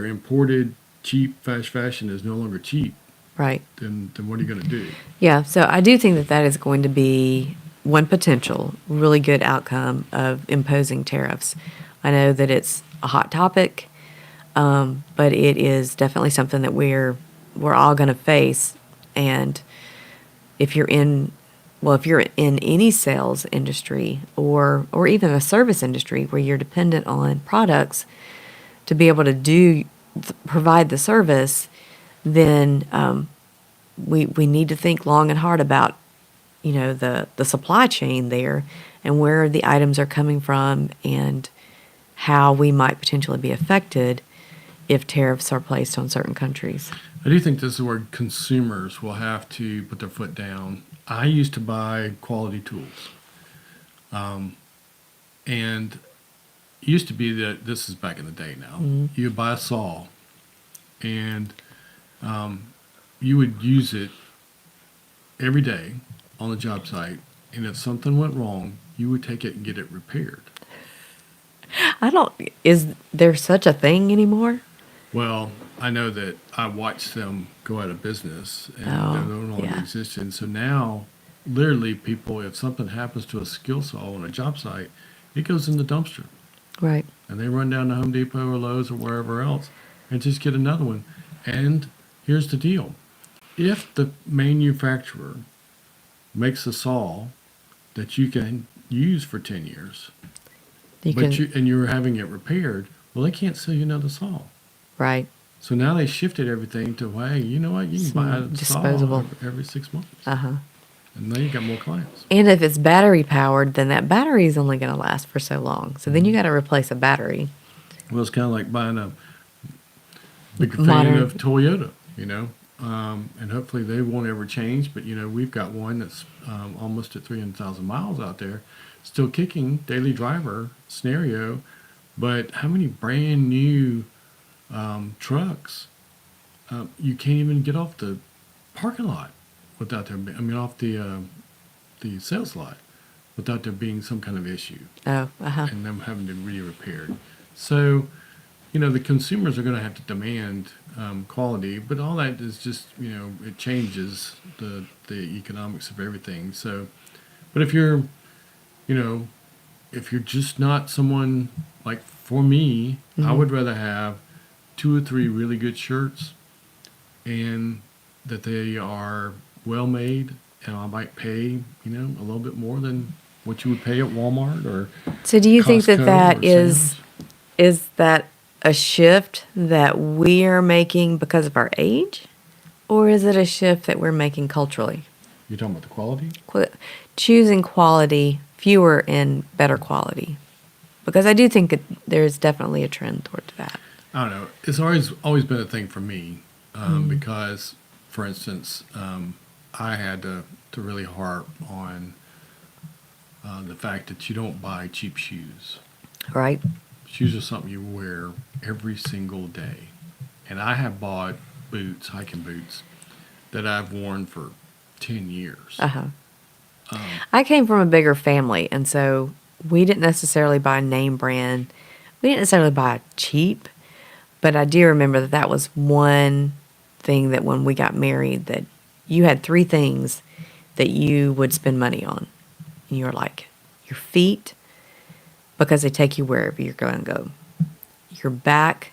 imported, cheap fast fashion is no longer cheap, Right. then what are you going to do? Yeah, so I do think that is going to be one potential really good outcome of imposing tariffs. I know that it's a hot topic, but it is definitely something that we're all going to face. And if you're in any sales industry or even a service industry where you're dependent on products to be able to provide the service, then we need to think long and hard about the supply chain there and where the items are coming from and how we might potentially be affected if tariffs are placed on certain countries. I do think this is where consumers will have to put their foot down. I used to buy quality tools. And it used to be that, this is back in the day now, you would buy a saw and you would use it every day on the job site. And if something went wrong, you would take it and get it repaired. I don't. Is there such a thing anymore? Well, I know that I watched them go out of business and they're Oh, no longer yeah. existing. So now, literally, people, if something happens to a skill saw on a job site, it goes in the dumpster. Right. And they run down to Home Depot or Lowe's or wherever else and just get another one. And here's the deal. If the manufacturer makes a saw that you can use for 10 years, You can. and you're having it repaired, well, they can't sell you another saw. Right. So now they shifted everything to, hey, you know what? You can buy Some a disposable. saw every 6 months. Uh huh. And now you got more clients. And if it's battery powered, then that battery is only going to last for so long. So then you got to replace a battery. Well, it's kind of like buying a big fan Modern. of Toyota, you know. And hopefully they won't ever change. But, you know, we've got one that's almost at 300,000 miles out there, still kicking, daily driver scenario. But how many brand new trucks you can't even get off the parking lot without there being, I mean, off the sales lot without there being some kind of issue Oh, uh huh. and them having to be repaired. So, you know, the consumers are going to have to demand quality, but all that is just, you know, it changes the economics of everything. So, but if you're, you know, if you're just not someone like for me, I would rather have 2 or 3 really good shirts and that they are well made, and I might pay, you know, a little bit more than what you would pay at Walmart or So do you think that Costco that or is Sam's. is that a shift that we are making because of our age, or is it a shift that we're making culturally? You're talking about the quality? Choosing quality, fewer and better quality, because I do think that there's definitely a trend towards that. I don't know. It's always been a thing for me because, for instance, I had to really harp on the fact that you don't buy cheap shoes. Right? Shoes are something you wear every single day. And I have bought boots, hiking boots, that I've worn for 10 years. Uh-huh. I came from a bigger family, and so we didn't necessarily buy name brand. We didn't necessarily buy cheap, but I do remember that that was one thing that when we got married, that you had 3 things that you would spend money on. And you were like, your feet, because they take you wherever you're going to go. Your back,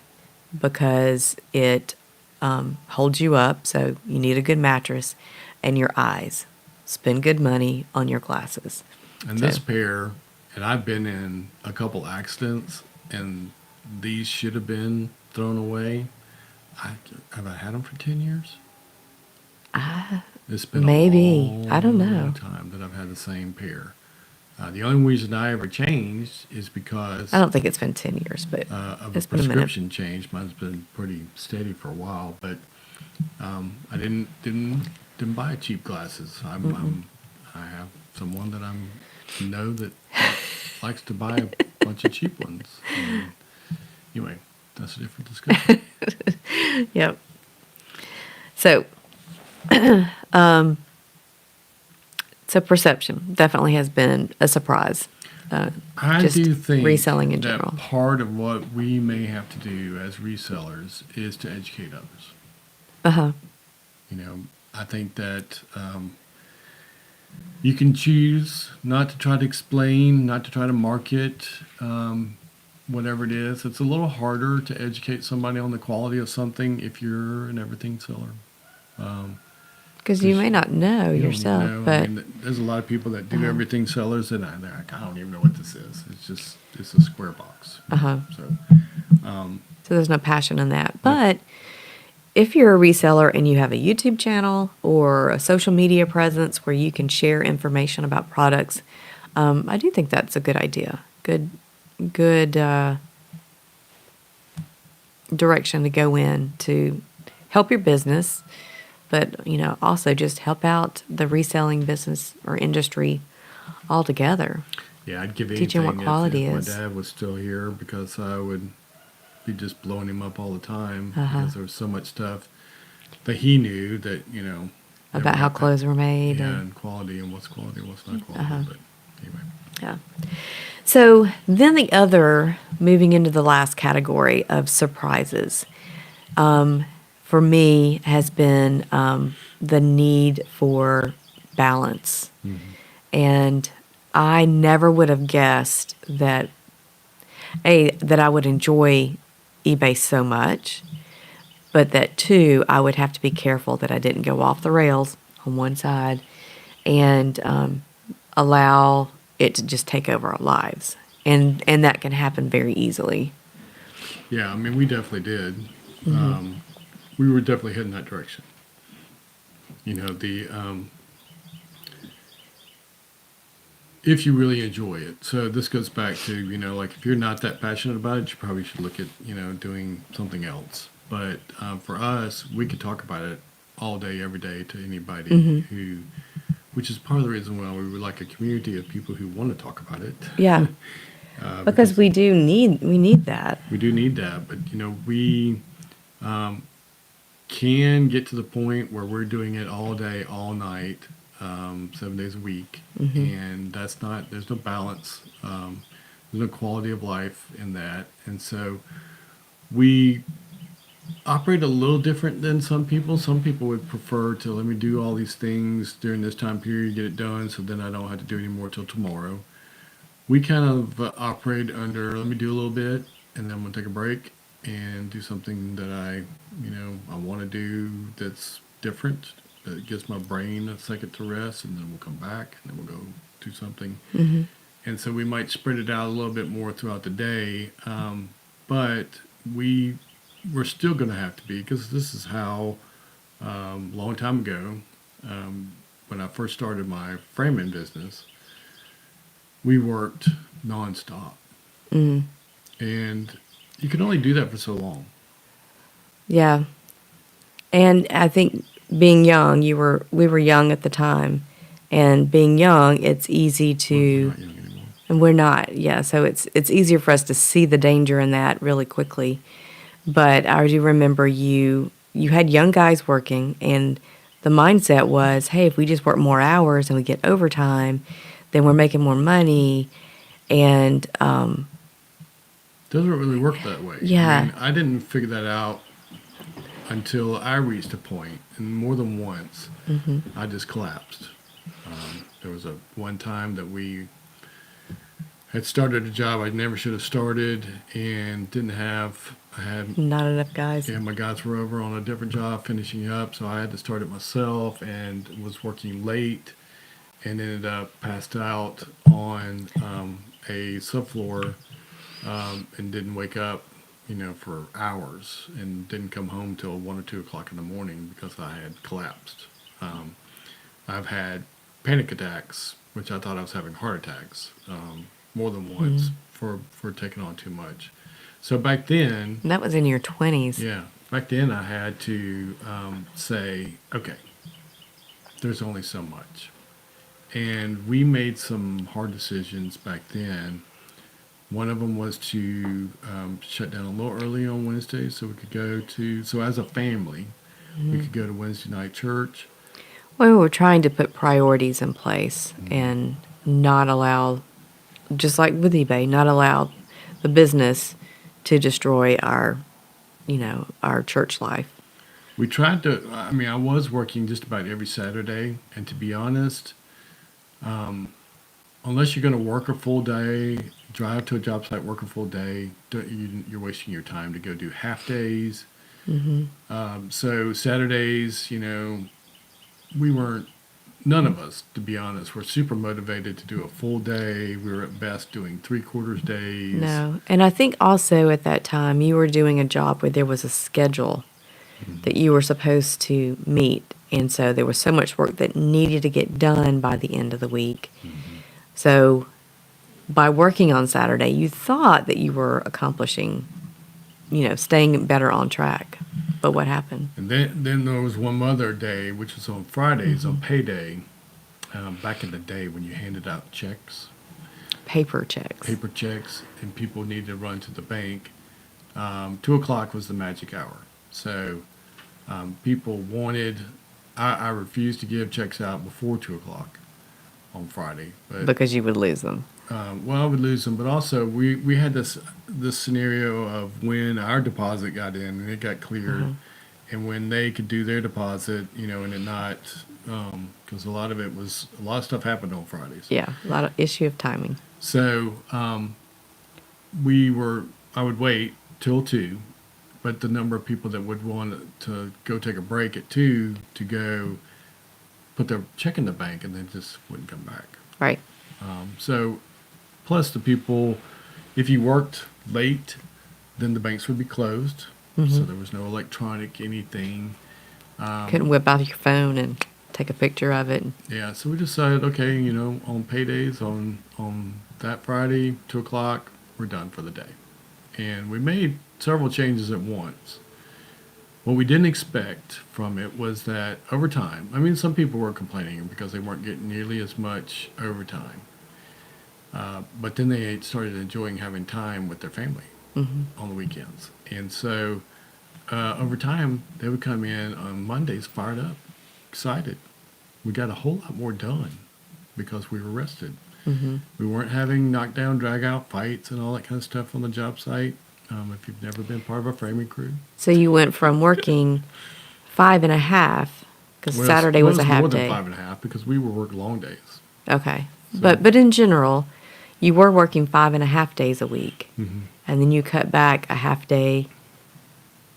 because it holds you up, so you need a good mattress. And your eyes. Spend good money on your glasses. And this pair, and I've been in a couple accidents, and these should have been thrown away. Have I had them for 10 years? It's been Maybe. a I don't long know. time that I've had the same pair. The only reason I ever changed is because I don't think it's been 10 years, but of it's a been a minute. prescription change. Mine's been pretty steady for a while, but I didn't buy cheap glasses. I have someone that I know that likes to buy a bunch of cheap ones. And anyway, that's a different discussion. Yep. So, so perception definitely has been a surprise. I Just do think reselling in that general. part of what we may have to do as resellers is to educate others. Uh-huh. You know, I think that you can choose not to try to explain, not to try to market, whatever it is. It's a little harder to educate somebody on the quality of something if you're an everything seller. Because you may not know You don't yourself, know. but I mean, there's a lot of people that do everything sellers, and they're like, I don't even know what this is. It's a square box. uh-huh. So, So there's no passion in that. But if you're a reseller and you have a YouTube channel or a social media presence where you can share information about products, I do think that's a good idea. Good direction to go in to help your business, but also just help out the reselling business or industry altogether. yeah, I'd give Teach him anything what quality if is. my dad was still here because I would be just blowing him up all the time Uh-huh. because there was so much stuff that he knew that, About how clothes were made. yeah, And, and quality and what's quality and what's not quality. Uh-huh. But anyway. yeah. So then moving into the last category of surprises, for me has been the need for balance. And I never would have guessed that that I would enjoy eBay so much, but that two, I would have to be careful that I didn't go off the rails on one side and allow it to just take over our lives. And that can happen very easily. Yeah, I mean, we definitely did. We were definitely heading that direction. You know, if you really enjoy it. So this goes back to, you know, like if you're not that passionate about it, you probably should look at, you know, doing something else. But for us, we could talk about it all day, every day to anybody who, which is part of the reason why we would like a community of people who want to talk about it. Yeah. Because we need that. We do need that, but you know, we can get to the point where we're doing it all day, all night, 7 days a week, and that's not. There's no balance. There's no quality of life in that, and so we operate a little different than some people. Some people would prefer to let me do all these things during this time period, get it done, so then I don't have to do any more till tomorrow. We kind of operate under let me do a little bit, and then I'm gonna take a break and do something that I want to do that's different, that gives my brain a second to rest, and then we'll come back and then we'll go do something. And so we might spread it out a little bit more throughout the day, but we're still going to have to be, because this is how long time ago, when I first started my framing business, we worked nonstop. And you can only do that for so long. Yeah. And I think being young, we were young at the time, and being young, it's easy We're to, not young anymore. and we're not, yeah. So it's easier for us to see the danger in that really quickly. But I do remember you had young guys working, and the mindset was, hey, if we just work more hours and we get overtime, then we're making more money. And Doesn't really work that way. Yeah. I mean, I didn't figure that out until I reached a point, and more than once, I just collapsed. There was one time that we had started a job I never should have started, and I had, not enough guys. yeah, my guys were over on a different job finishing up, so I had to start it myself, and was working late, and ended up passed out on a subfloor, and didn't wake up, for hours, and didn't come home till 1 or 2 o'clock in the morning because I had collapsed. I've had panic attacks, which I thought I was having heart attacks, more than once for taking on too much. So back then, And that was in your 20s. yeah, back then I had to say, okay, there's only so much. And we made some hard decisions back then. One of them was to shut down a little early on Wednesdays so we could so as a family, we could go to Wednesday night church. Well, we were trying to put priorities in place and not allow, just like with eBay, not allow the business to destroy our church life. We tried to, I was working just about every Saturday, and to be honest, unless you're going to work a full day, drive to a job site, work a full day, you're wasting your time to go do half days. So Saturdays, none of us, to be honest, were super motivated to do a full day. We were at best doing 3/4 days. No. And I think also at that time you were doing a job where there was a schedule that you were supposed to meet. And so there was so much work that needed to get done by the end of the week. So by working on Saturday, you thought that you were accomplishing, staying better on track. But what happened? And then there was one other day, which was on Fridays, on payday, back in the day when you handed out checks. Paper checks. And people needed to run to the bank. 2 o'clock was the magic hour. So people wanted, I refused to give checks out before 2 o'clock on Friday. But Because you would lose them. Well, I would lose them, but also we had this scenario of when our deposit got in and it got cleared, and when they could do their deposit, and it not because a lot of stuff happened on Fridays. Yeah, a lot of issue of timing. So I would wait till 2, but the number of people that would want to go take a break at 2 to go put their check in the bank and then just wouldn't come back. Right. So plus the people, if you worked late, then the banks would be closed. So there was no electronic anything. Couldn't whip out your phone and take a picture of it. Yeah, so we decided, okay, on paydays, on that Friday, 2 o'clock, we're done for the day. And we made several changes at once. What we didn't expect from it was that over time, I mean, some people were complaining because they weren't getting nearly as much overtime. But then they started enjoying having time with their family on the weekends. And so over time, they would come in on Mondays fired up, excited. We got a whole lot more done because we were rested. We weren't having knockdown, drag-out fights and all that kind of stuff on the job site. If you've never been part of a framing crew. So you went from working 5.5, because Well, Saturday was a half more day. than 5.5 because we were working long days. Okay. So- But in general, you were working 5.5 days a week. And then you cut back a half day,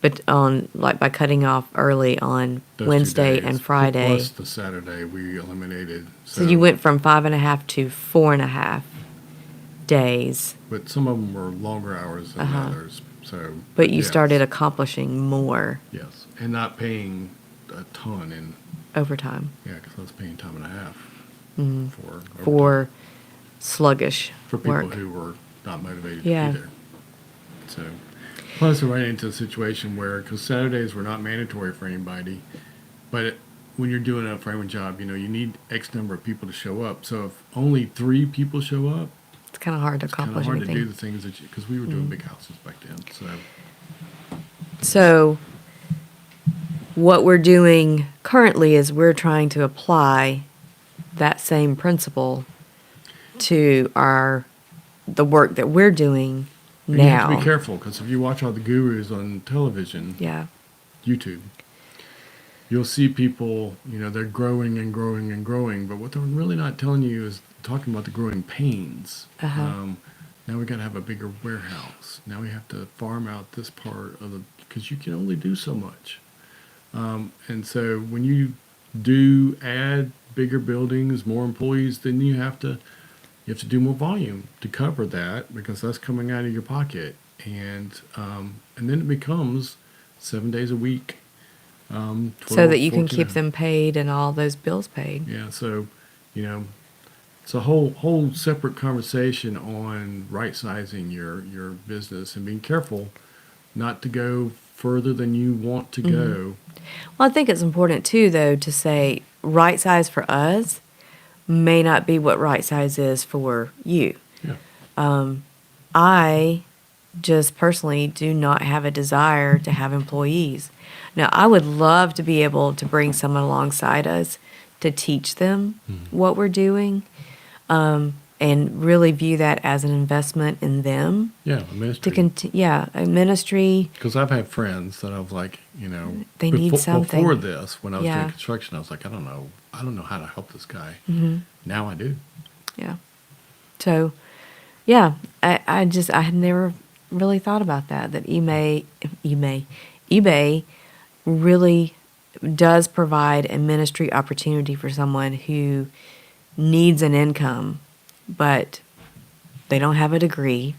but by cutting off early on Those 2 Wednesday days, and Friday. Plus the Saturday we eliminated. So you went from 5.5 to 4.5 days, But some of them were longer hours than others. So. but you yes, started accomplishing more Yes, and not paying a ton in. overtime Because I was paying time and a half for for sluggish for people work. who were not motivated Yeah. to be there. So, plus we ran into a situation where, because Saturdays were not mandatory for anybody, but when you're doing a framing job, you need X number of people to show up. So if only 3 people show up, It's kind of hard to it's kind of accomplish hard to do anything. the things that because we were doing big houses back then. So, So what we're doing currently is we're trying to apply that same principle to the work that we're doing and now. you have to be careful because if you watch all the gurus on television, Yeah. YouTube, you'll see people, they're growing and growing and growing, but what they're really not telling you is talking about the growing pains. Now we got to have a bigger warehouse. Now we have to farm out this part of because you can only do so much. And so when you do add bigger buildings, more employees, then you have to do more volume to cover that because that's coming out of your pocket. And then it becomes 7 days a week. 12, So that you can 14 keep them paid and all those bills paid. Yeah, so, it's a whole separate conversation on right-sizing your business and being careful not to go further than you want to go. Well, I think it's important too, though, to say right size for us may not be what right size is for you. Yeah. I just personally do not have a desire to have employees. Now, I would love to be able to bring someone alongside us to teach them what we're doing, and really view that as an investment in them. Yeah, To ministry. a ministry. Because I've had friends that I've They need something. Before this, when I was Yeah. doing construction, I was like, I don't know how to help this guy. Now I do. Yeah. So, yeah, I had never really thought about that eBay really does provide a ministry opportunity for someone who needs an income, but they don't have a degree,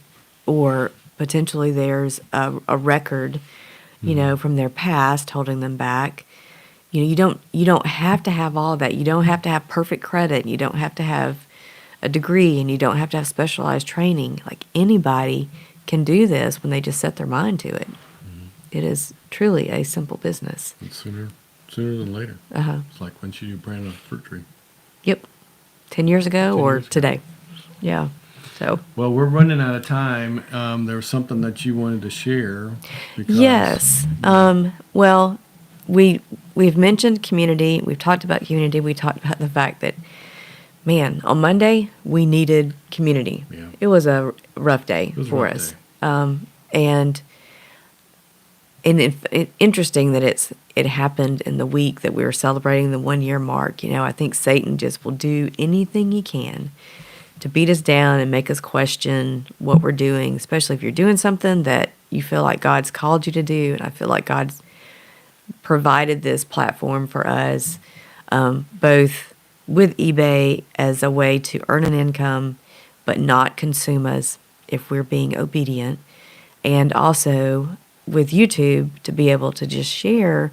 or potentially there's a record, from their past holding them back. You don't have to have all that. You don't have to have perfect credit. You don't have to have a degree, and you don't have to have specialized training. Like, anybody can do this when they just set their mind to it. It is truly a simple business. And sooner than later. It's like when you plant a fruit tree. Yep. 10 years ago 10 or years ago. today. Yeah. So, Well, we're running out of time. There was something that you wanted to share. Because, yes. Well, we've mentioned community. We've talked about community. We talked about the fact that man, on Monday, we needed community. Yeah. It was a rough day It was a for rough us. day. And interesting that it happened in the week that we were celebrating the 1 year mark. You know, I think Satan just will do anything he can to beat us down and make us question what we're doing, especially if you're doing something that you feel like God's called you to do. And I feel like God's provided this platform for us, both with eBay as a way to earn an income, but not consume us if we're being obedient, and also with YouTube to be able to just share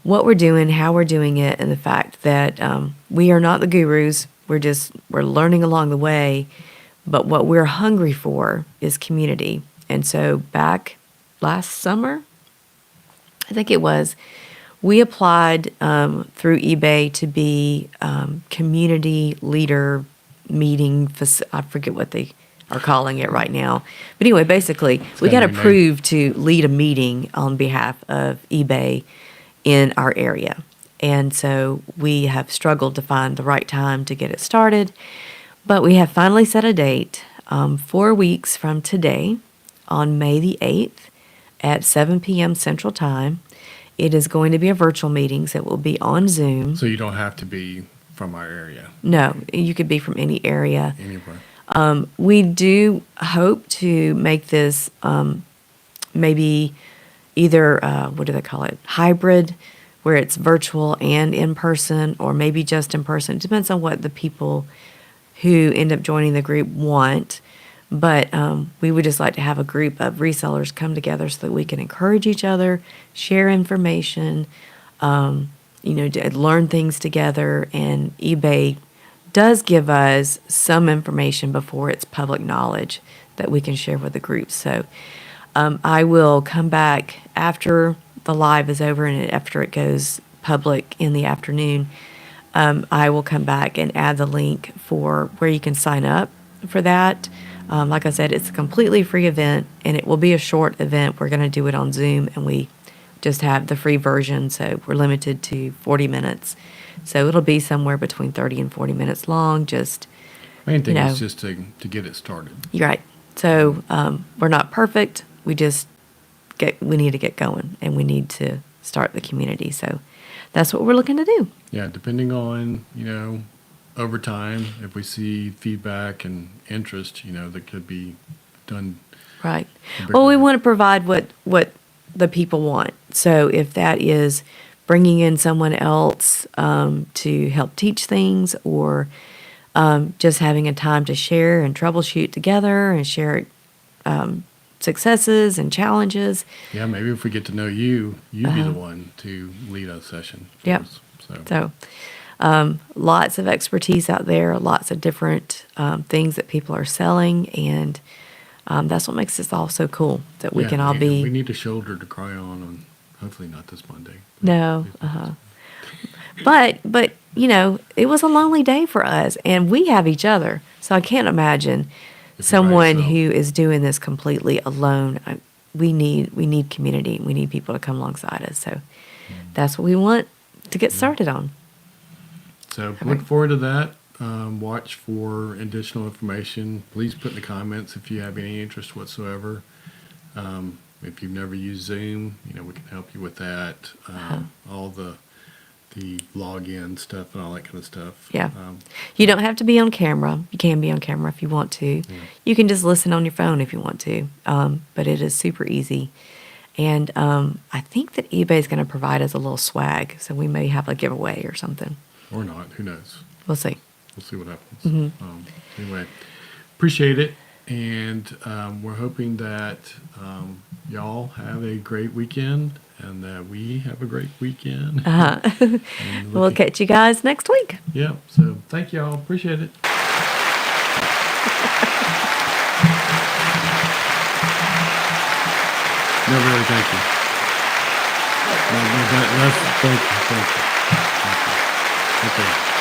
what we're doing, how we're doing it, and the fact that we are not the gurus. We're learning along the way, but what we're hungry for is community. And so back last summer, I think it was, we applied through eBay to be community leader meeting. I forget what they are calling it right now. But anyway, basically, we got gotta be named. approved to lead a meeting on behalf of eBay in our area. And so we have struggled to find the right time to get it started. But we have finally set a date 4 weeks from today on May the 8th at 7 p.m. Central Time. It is going to be a virtual meeting, so it will be on Zoom. So you don't have to be from our area, No, you could be from any area. anywhere. We do hope to make this maybe either, what do they call it, hybrid, where it's virtual and in person, or maybe just in person. It depends on what the people who end up joining the group want. But we would just like to have a group of resellers come together so that we can encourage each other, share information, learn things together. And eBay does give us some information before it's public knowledge that we can share with the group. So I will come back after the live is over and after it goes public in the afternoon. I will come back and add the link for where you can sign up for that. Like I said, it's a completely free event, and it will be a short event. We're going to do it on Zoom, and we just have the free version, so we're limited to 40 minutes. So it'll be somewhere between 30 and 40 minutes long. Just Main thing you know. is just to get it started. You're right. So we're not perfect. We just we need to get going, and we need to start the community. So that's what we're looking to do. Yeah, depending on, over time, if we see feedback and interest, that could be done. Right. a bigger Well, we way. want to provide what the people want. So if that is bringing in someone else to help teach things, or just having a time to share and troubleshoot together and share successes and challenges. Yeah, maybe if we get to know you, you'd be the one to lead a session. for Yep. us. So, Lots of expertise out there, lots of different things that people are selling, and that's what makes this all so cool, that we yeah, can all we be. need a shoulder to cry on hopefully not this Monday. No, But it was a lonely day for us, and we have each other, so I can't imagine If you're by someone yourself. who is doing this completely alone. We need community. We need people to come alongside us. So that's what we want to get started on. So Okay. look forward to that. Watch for additional information. Please put in the comments if you have any interest whatsoever. If you've never used Zoom, we can help you with that. All the login stuff and all that kind of stuff. Yeah. You don't have to be on camera. You can be on camera if you want to. You can just listen on your phone if you want to. But it is super easy. And I think that eBay is going to provide us a little swag, so we may have a giveaway or something. Or not, who knows? We'll see. We'll see what happens. Mm-hmm. Anyway, appreciate it. And we're hoping that y'all have a great weekend and that we have a great weekend. And We'll looking- catch you guys next week. Yeah, so thank y'all. Appreciate it. No, really, thank you. No, that's, thank you. Okay.